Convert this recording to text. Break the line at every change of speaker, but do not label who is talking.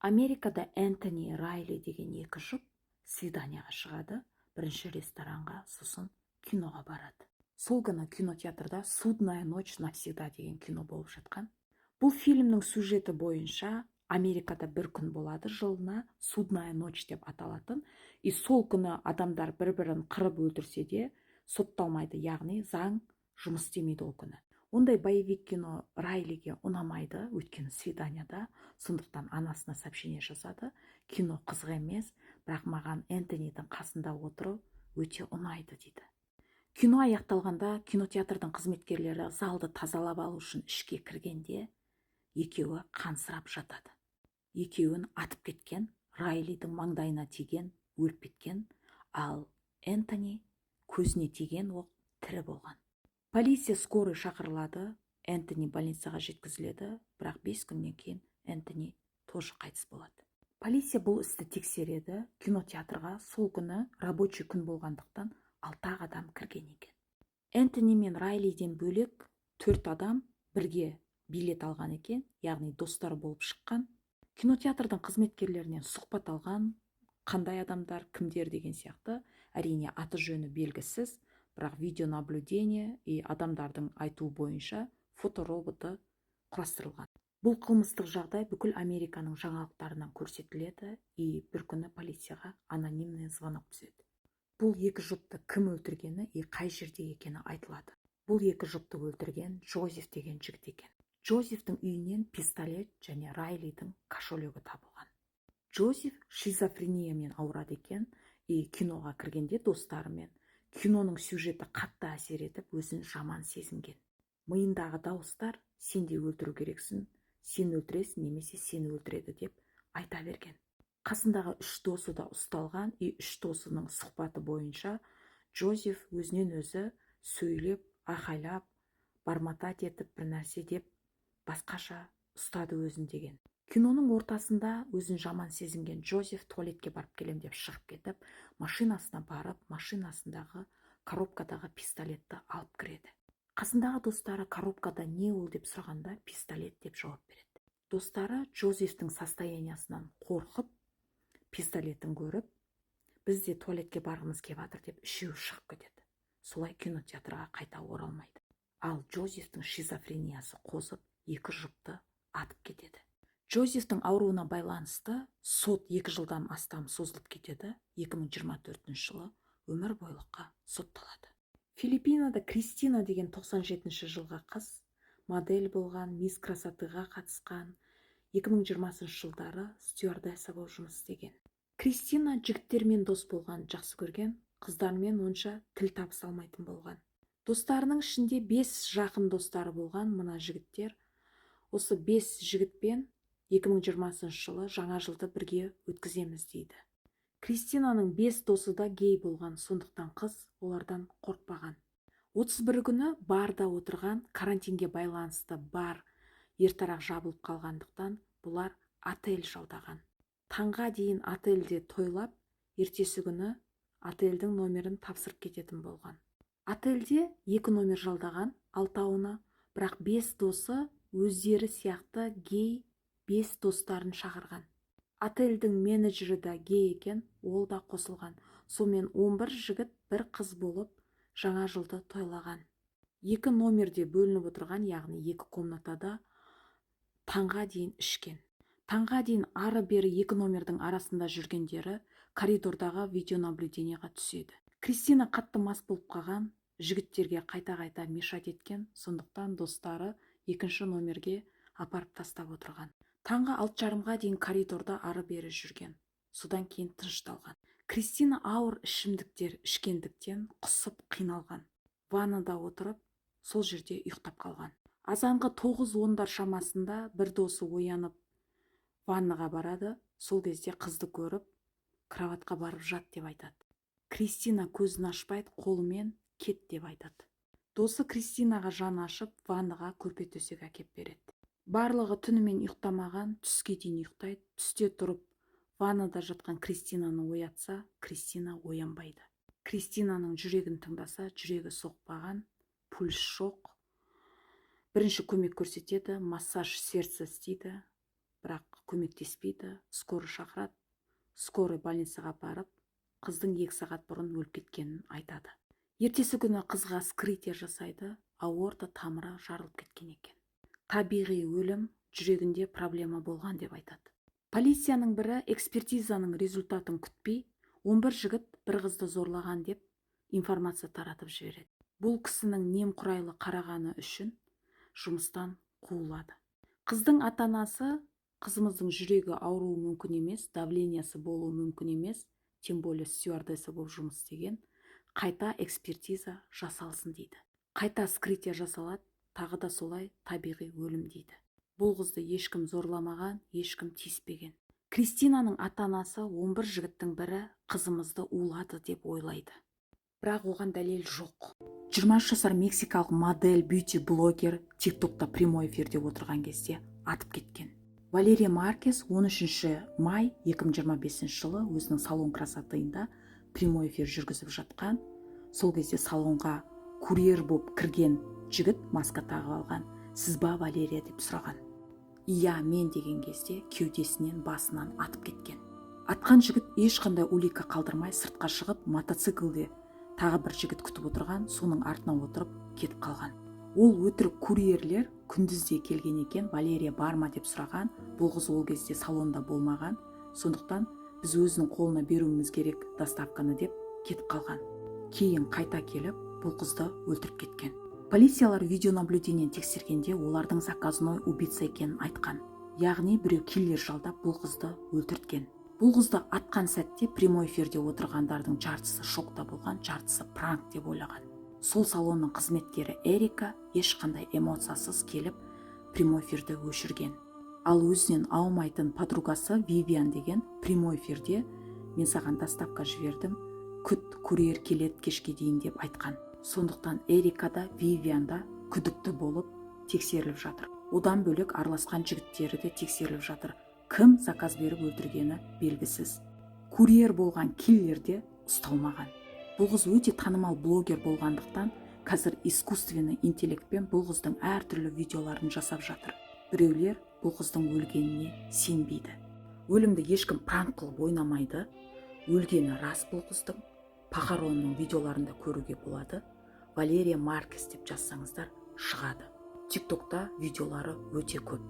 Америкада Энтони Райли деген екі жұп свиданияға шығады, бірінші ресторанға, сосын киноға барады. Сол күні кинотеатрда «Судная ночь навсегда» деген кино болып жатқан. Бұл фильмнің сюжеті бойынша Америкада бір күн болады жылына, «Судная ночь» деп аталатын, и сол күні адамдар бір-бірін қырып өлтірсе де сотталмайды, яғни заң жұмыс істемейді ол күні. Ондай боевик кино Райлиге ұнамайды, өйткені свиданияда, сондықтан анасына сообщение жасады. Кино қызық емес, бірақ маған Энтонидің қасында отыру өте ұнайды дейді. Кино аяқталғанда кинотеатрдың қызметкерлері залды тазалап алу үшін ішке кіргенде екеуі қансырап жатады. Екеуін атып кеткен, Райлидің маңдайына тиген, өліп кеткен, ал Энтони көзіне тиген оқ тірі болған. Полиция скорый шақырылады, Энтони больницаға жеткізіледі, бірақ 5 күннен кейін Энтони тоже қайтыс болады. Полиция бұл істі тексереді, кинотеатрға сол күні рабочий күн болғандықтан 6 адам кірген екен. Энтони мен Райлиден бөлек 4 адам бірге билет алған екен, яғни достар болып шыққан. Кинотеатрдың қызметкерлерінен сұхбат алған, қандай адамдар, кімдер деген сияқты, әрине аты жөні белгісіз, бірақ видеонаблюдение и адамдардың айтуы бойынша фотороботы құрастырылған. Бұл қылмыстық жағдай бүкіл Американың жаңалықтарынан көрсетіледі и бір күні полицияға анонимный звонок түседі. Бұл екі жұпты кім өлтіргені и қай жерде екені айтылады. Бұл екі жұпты өлтірген Джозеф деген жігіт екен. Джозефтің үйінен пистолет және Райлидің кошелегі табылған. Джозеф шизофрениямен ауырады екен и киноға кіргенде достарымен киноның сюжеті қатты әсер етіп, өзін жаман сезінген. Миындағы дауыстар сен де өлтіру керексің, сен өлтіресің немесе сені өлтіреді деп айта берген. Қасындағы 3 досы да ұсталған и 3 досының сұхбаты бойынша Джозеф өзінен өзі сөйлеп, айқайлап, барматат етіп бір нәрсе деп басқаша ұстады өзін деген. Киноның ортасында өзін жаман сезінген Джозеф туалетке барып келем деп шығып кетіп, машинасына барып, машинасындағы коробкадағы пистолетті алып кіреді. Қасындағы достары коробкада не ол деп сұрағанда пистолет деп жауап береді. Достары Джозефтің состояниясынан қорқып, пистолетін көріп, біз де туалетке барғымыз келіп жатыр деп үшеуі шығып кетеді. Солай кинотеатрға қайта оралмайды. Ал Джозефтің шизофрениясы қозып, екі жұпты атып кетеді. Джозефтің ауруына байланысты сот 2 жылдан астам созылып кетеді. 2024 жылы өмір бойлыққа сотталады. Филиппинада Кристина деген 97 жылғы қыз модель болған, мисс красотыға қатысқан, 2020 жылдары стюардесса болып жұмыс істеген. Кристина жігіттермен дос болған, жақсы көрген, қыздармен онша тіл табыса алмайтын болған. Достарының ішінде 5 жақын достары болған мына жігіттер. Осы 5 жігітпен 2020 жылы жаңа жылды бірге өткіземіз дейді. Кристинаның 5 досы да гей болған, сондықтан қыз олардан қорқпаған. 31 күні барда отырған, карантинге байланысты бар ертарақ жабылып қалғандықтан бұлар отель жалдаған. Таңға дейін отельде тойлап, ертесі күні отельдің номерін тапсырып кететін болған. Отельде 2 номер жалдаған, 6-ауына, бірақ 5 досы өздері сияқты гей 5 достарын шақырған. Отельдің менеджері да гей екен, ол да қосылған. Сонымен 11 жігіт бір қыз болып жаңа жылды тойлаған. 2 номерде бөлініп отырған, яғни 2 комнатада таңға дейін ішкен. Таңға дейін ары-бері 2 номердің арасында жүргендері коридордағы видеонаблюдениеға түседі. Кристина қатты мас болып қалған, жігіттерге қайта-қайта мешать еткен, сондықтан достары 2 номерге апарып тастап отырған. Таңғы 6:30-ға дейін коридорда ары-бері жүрген. Содан кейін тынышталған. Кристина ауыр ішімдіктер ішкендіктен құсып қиналған. Ваннада отырып, сол жерде ұйықтап қалған. Азанғы 9:10 шамасында бір досы оянып ваннаға барады. Сол кезде қызды көріп, кроватқа барып жат деп айтады. Кристина көзін ашпайды, қолымен кет деп айтады. Досы Кристинаға жан ашып, ваннаға көрпе төсек әкеп береді. Барлығы түнімен ұйықтамаған, түске дейін ұйықтайды. Түсте тұрып, ваннада жатқан Кристинаны оятса, Кристина оянбайды. Кристинаның жүрегін тыңдаса, жүрегі соқпаған, пульс жоқ. Бірінші көмек көрсетеді, массаж сердца істейді. бірақ көмектеспейді, скорый шақырады. Скорый больницаға барып, қыздың 2 сағат бұрын өліп кеткенін айтады. Ертесі күні қызға вскрытие жасайды, аорта тамыры жарылып кеткен екен. Табиғи өлім, жүрегінде проблема болған деп айтады. Полицияның бірі экспертизаның результатын күтпей, 11 жігіт бір қызды зорлаған деп информация таратып жібереді. Бұл кісінің немқұрайлы қарағаны үшін жұмыстан қуылады. Қыздың ата-анасы қызымыздың жүрегі ауруы мүмкін емес, давлениясы болуы мүмкін емес, тем более стюардесса болып жұмыс істеген, қайта экспертиза жасалсын дейді. Қайта вскрытие жасалады, тағы да солай табиғи өлім дейді. Бұл қызды ешкім зорламаған, ешкім тиіспеген. Кристинаның ата-анасы 11 жігіттің бірі қызымызды улады деп ойлайды. Бірақ оған дәлел жоқ. 23 жасар мексикалық модель, бьюти-блогер тиктокта прямой эфирде отырған кезде атып кеткен. Валерия Маркес 13 май 2025 жылы өзінің салон красотыйында прямой эфир жүргізіп жатқан. Сол кезде салонға курьер болып кірген жігіт маска тағып алған. Сіз ба, Валерия, деп сұраған. Иә, мен деген кезде кеудесінен басынан атып кеткен. Атқан жігіт ешқандай улика қалдырмай сыртқа шығып, мотоциклде тағы бір жігіт күтіп отырған, соның артына отырып кетіп қалған. Ол өтірік курьерлер күндізде келген екен, Валерия бар ма деп сұраған. Бұл қыз ол кезде салонда болмаған. Сондықтан біз өзінің қолына беруіміз керек доставканы деп кетіп қалған. Кейін қайта келіп, бұл қызды өлтіріп кеткен. Полициялар видеонаблюдениені тексергенде олардың заказной убийца екенін айтқан. Яғни біреу киллер жалдап бұл қызды өлтірткен. Бұл қызды атқан сәтте прямой эфирде отырғандардың жартысы шокта болған, жартысы пранк деп ойлаған. Сол салонның қызметкері Эрика ешқандай эмоциясыз келіп прямой эфирді өшірген. Ал өзінен аумайтын подругасы Вивиан деген прямой эфирде мен саған доставка жібердім, күт, курьер келеді кешке дейін деп айтқан. Сондықтан Эрика да Вивиан да күдікті болып тексеріліп жатыр. Одан бөлек араласқан жігіттері де тексеріліп жатыр. Кім заказ беріп өлтіргені белгісіз. Курьер болған киллер де ұсталмаған. Бұл қыз өте танымал блогер болғандықтан қазір искусственный интеллектпен бұл қыздың әртүрлі видеоларын жасап жатыр. Біреулер бұл қыздың өлгеніне сенбейді. Өлімді ешкім пранк қылып ойнамайды. Өлгені рас бұл қыздың. Похоронның видеоларында көруге болады. Валерия Маркес деп жазсаңыздар шығады. Тиктокта видеолары өте көп.